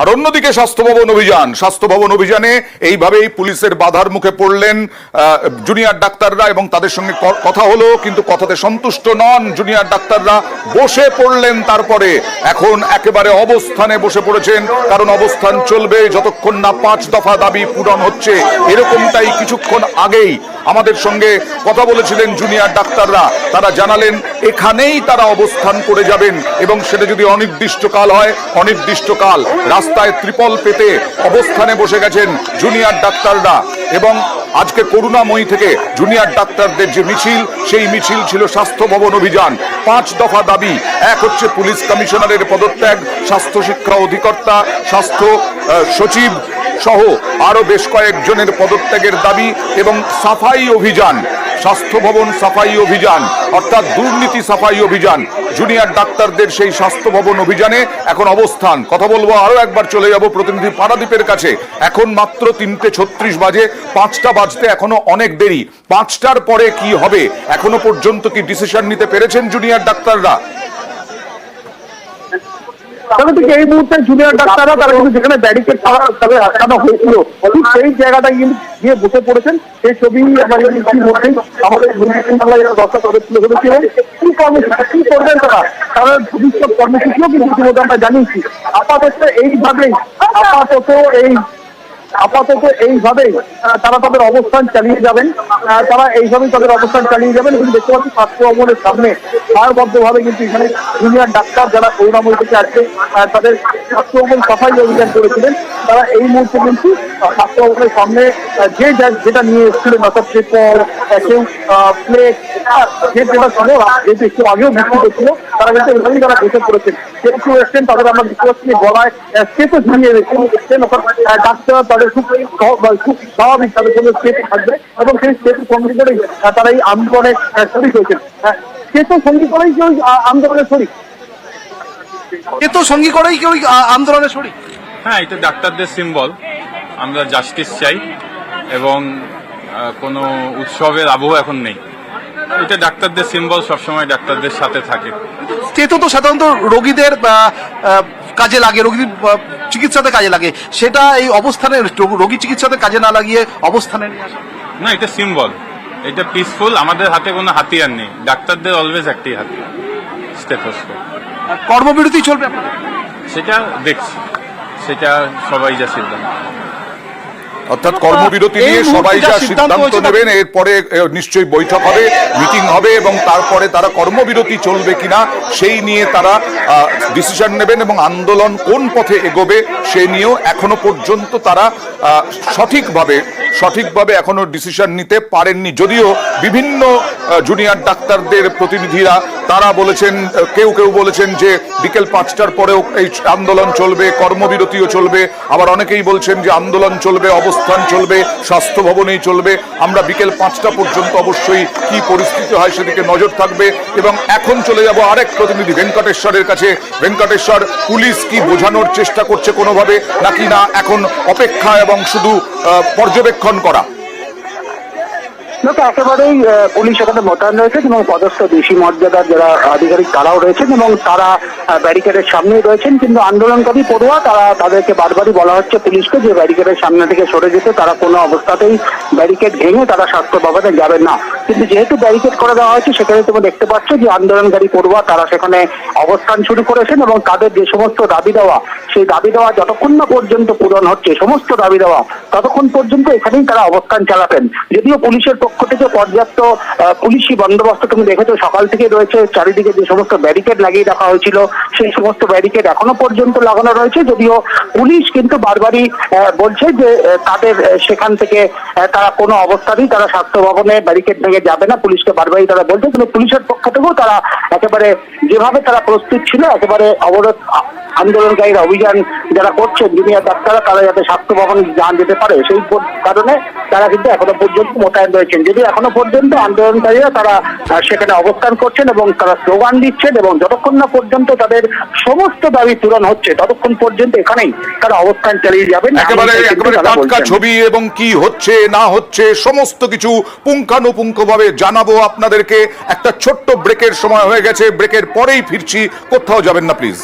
আর অন্যদিকে স্বাস্থ্য ভবন অভিযানে এইভাবেই পুলিশের বাধার মুখে পড়লেন জুনিয়র ডাক্তাররা এবং তাদের সঙ্গে কথা হলো, কিন্তু কথাতে সন্তুষ্ট নন জুনিয়র ডাক্তাররা, বসে পড়লেন। তারপরে এখন একেবারে অবস্থানে বসে পড়েছেন, কারণ অবস্থান চলবে যতক্ষণ না 5 দফা দাবি পূরণ হচ্ছে। এরকমটাই কিছুক্ষণ আগেই আমাদের সঙ্গে কথা বলেছিলেন জুনিয়র ডাক্তাররা। তারা জানালেন এখানেই তারা অবস্থান করে যাবেন এবং সেটা যদি অনির্দিষ্টকাল হয় অনির্দিষ্টকাল। রাস্তায় ত্রিপল পেতে অবস্থানে বসে গেছেন জুনিয়র ডাক্তাররা। এবং আজকে করুণাময়ী থেকে জুনিয়র ডাক্তারদের যে মিছিল, সেই মিছিল ছিল স্বাস্থ্য ভবন অভিযান। 5 দফা দাবি। এক হচ্ছে পুলিশ কমিশনারের পদত্যাগ, স্বাস্থ্য শিক্ষা অধিকর্তা, স্বাস্থ্য সচিব সহ আরো বেশ কয়েকজনের পদত্যাগের দাবি এবং সাফাই অভিযান, স্বাস্থ্য ভবন সাফাই অভিযান, অর্থাৎ দুর্নীতি সাফাই অভিযান। জুনিয়র ডাক্তারদের সেই স্বাস্থ্য ভবন অভিযানে এখন অবস্থান। কথা বলবো, আরো একবার চলে যাব প্রতিনিধি পারাদীপের কাছে। এখন মাত্র 3:36 বাজে, 5টা বাজতে এখনো অনেক দেরি। 5টার পরে কি হবে এখনো পর্যন্ত কি ডিসিশন নিতে পেরেছেন জুনিয়র ডাক্তাররা? এই মুহূর্তে জুনিয়র ডাক্তাররা তারা কিন্তু যেখানে ব্যারিকেড তাদের আটকানো হয়েছিল ঠিক সেই জায়গাটা কিন্তু গিয়ে বসে পড়েছেন। সেই ছবি আমাদের দশটা তাদের তুলে ধরেছিলেন। কি কর্মসূচি কি করবেন তারা, তাদের ভবিষ্যৎ কর্মসূচিও কিন্তু ইতিমধ্যে আমরা জানিয়েছি। আপাতত এইভাবেই তারা তাদের অবস্থান চালিয়ে যাবেন। তারা এইভাবেই তাদের অবস্থান চালিয়ে যাবেন। কিন্তু দেখতে পাচ্ছি স্বাস্থ্য ভবনের সামনে সারবদ্ধভাবে কিন্তু এখানে জুনিয়র ডাক্তার যারা করুণাময়ী থেকে আসছে তাদের স্বাস্থ্য ভবন সাফাই অভিযান করেছিলেন, তারা এই মুহূর্তে কিন্তু স্বাস্থ্য ভবনের সামনে যেটা নিয়ে এসেছিলেন, অর্থাৎ ট্রিপল, কেউ প্লেট, যেটা ছিল যেহেতু একটু আগেও বৃষ্টি করছিল, তারা কিন্তু এভাবেই তারা বসে পড়েছেন। কেউ এসছেন তাদের আমরা দেখতে পাচ্ছি গলায় স্টেপও ঝুলিয়ে রেখেছেন, অর্থাৎ ডাক্তার তাদের খুব স্বাভাবিক তাদের জন্য স্টেপ থাকবে এবং সেই স্টেপের সঙ্গী করেই তারা এই আন্দোলনে শরিক হয়েছেন। স্টেপ সঙ্গী করেই কেউ আন্দোলনে শরিক, সঙ্গী করেই কেউ আন্দোলনে শরিক। হ্যাঁ, এটা ডাক্তারদের সিম্বল। আমরা জাস্টিস চাই এবং কোনো উৎসবের আবহ এখন নেই। এটা ডাক্তারদের সিম্বল, সবসময় ডাক্তারদের সাথে থাকে। স্টেটো তো সাধারণত রোগীদের কাজে লাগে, রোগীদের চিকিৎসাতে কাজে লাগে, সেটা এই অবস্থানে রোগী চিকিৎসাতে কাজে না লাগিয়ে অবস্থানে নিয়ে আসা না, এটা সিম্বল, এটা পিসফুল। আমাদের হাতে কোনো হাতিয়ার নেই, ডাক্তারদের অলওয়েজ একটি হাতিয়ার, স্টেথোস্কোপ। কর্মবিরতি চলবে সেটা দেখছি, সেটা সবাই যা সিদ্ধান্ত, অর্থাৎ কর্মবিরতি নিয়ে সবাই যা সিদ্ধান্ত নেবেন, এরপরে নিশ্চয়ই বৈঠক হবে, মিটিং হবে এবং তারপরে তারা কর্মবিরতি চলবে কিনা সেই নিয়ে তারা ডিসিশন নেবেন এবং আন্দোলন কোন পথে এগোবে সে নিয়েও এখনো পর্যন্ত তারা সঠিকভাবে এখনো ডিসিশন নিতে পারেননি। যদিও বিভিন্ন জুনিয়র ডাক্তারদের প্রতিনিধিরা তারা বলেছেন, কেউ বলেছেন যে বিকেল 5টার পরেও এই আন্দোলন চলবে, কর্মবিরতিও চলবে। আবার অনেকেই বলছেন যে আন্দোলন চলবে, অবস্থান চলবে, স্বাস্থ্য ভবনেই চলবে। আমরা বিকেল 5টা পর্যন্ত অবশ্যই কি পরিস্থিতি হয় সেদিকে নজর থাকবে। এবং এখন চলে যাব আরেক প্রতিনিধি ভেঙ্কটেশ্বরের কাছে। ভেঙ্কটেশ্বর, পুলিশ কি বোঝানোর চেষ্টা করছে কোনোভাবে, নাকি না এখন অপেক্ষা এবং শুধু পর্যবেক্ষণ করা? একেবারেই পুলিশ এখানে মোতায়েন রয়েছেন এবং পদস্থ বেশি মর্যাদার যারা আধিকারিক তারাও রয়েছেন এবং তারা ব্যারিকেডের সামনেই রয়েছেন। কিন্তু আন্দোলনকারী পড়ুয়া তাদেরকে বারবারই বলা হচ্ছে পুলিশকে যে ব্যারিকেডের সামনে থেকে সরে যেতে, তারা কোনো অবস্থাতেই ব্যারিকেড ভেঙে তারা স্বাস্থ্য ভবনে যাবেন না। কিন্তু যেহেতু ব্যারিকেড করে দেওয়া হয়েছে, সেখানে তুমি দেখতে পাচ্ছ যে আন্দোলনকারী পড়ুয়া তারা সেখানে অবস্থান শুরু করেছেন এবং তাদের যে সমস্ত দাবি দেওয়া, সেই দাবি দেওয়া যতক্ষণ না পর্যন্ত পূরণ হচ্ছে, সমস্ত দাবি দেওয়া, ততক্ষণ পর্যন্ত এখানেই তারা অবস্থান চালাবেন। যদিও পুলিশের পক্ষ থেকে পর্যাপ্ত পুলিশি বন্দোবস্ত তুমি দেখেছো সকাল থেকে রয়েছে, চারিদিকে যে সমস্ত ব্যারিকেড লাগিয়ে রাখা হয়েছিল সেই সমস্ত ব্যারিকেড এখনো পর্যন্ত লাগানো রয়েছে। যদিও পুলিশ কিন্তু বারবারই বলছে যে তাদের সেখান থেকে তারা কোনো অবস্থাতেই তারা স্বাস্থ্য ভবনে ব্যারিকেড ভেঙে যাবে না, পুলিশকে বারবারই তারা বলছে। কিন্তু পুলিশের পক্ষ থেকেও তারা একেবারে যেভাবে তারা প্রস্তুত ছিল, একেবারে অবরোধ আন্দোলনকারীরা অভিযান যারা করছেন জুনিয়র ডাক্তাররা, তারা যাতে স্বাস্থ্য ভবন যান যেতে পারে সেই কারণে তারা কিন্তু এখনো পর্যন্ত মোতায়েন রয়েছেন। যদি এখনো পর্যন্ত আন্দোলনকারীরা তারা সেখানে অবস্থান করছেন এবং তারা স্লোগান দিচ্ছেন এবং যতক্ষণ না পর্যন্ত তাদের সমস্ত দাবি পূরণ হচ্ছে ততক্ষণ পর্যন্ত এখানেই তারা অবস্থান চালিয়ে যাবেন। একেবারে টাটকা ছবি এবং কি হচ্ছে না হচ্ছে সমস্ত কিছু পুঙ্খানুপুঙ্খভাবে জানাবো আপনাদেরকে। একটা ছোট্ট ব্রেকের সময় হয়ে গেছে, ব্রেকের পরেই ফিরছি, কোথাও যাবেন না প্লিজ।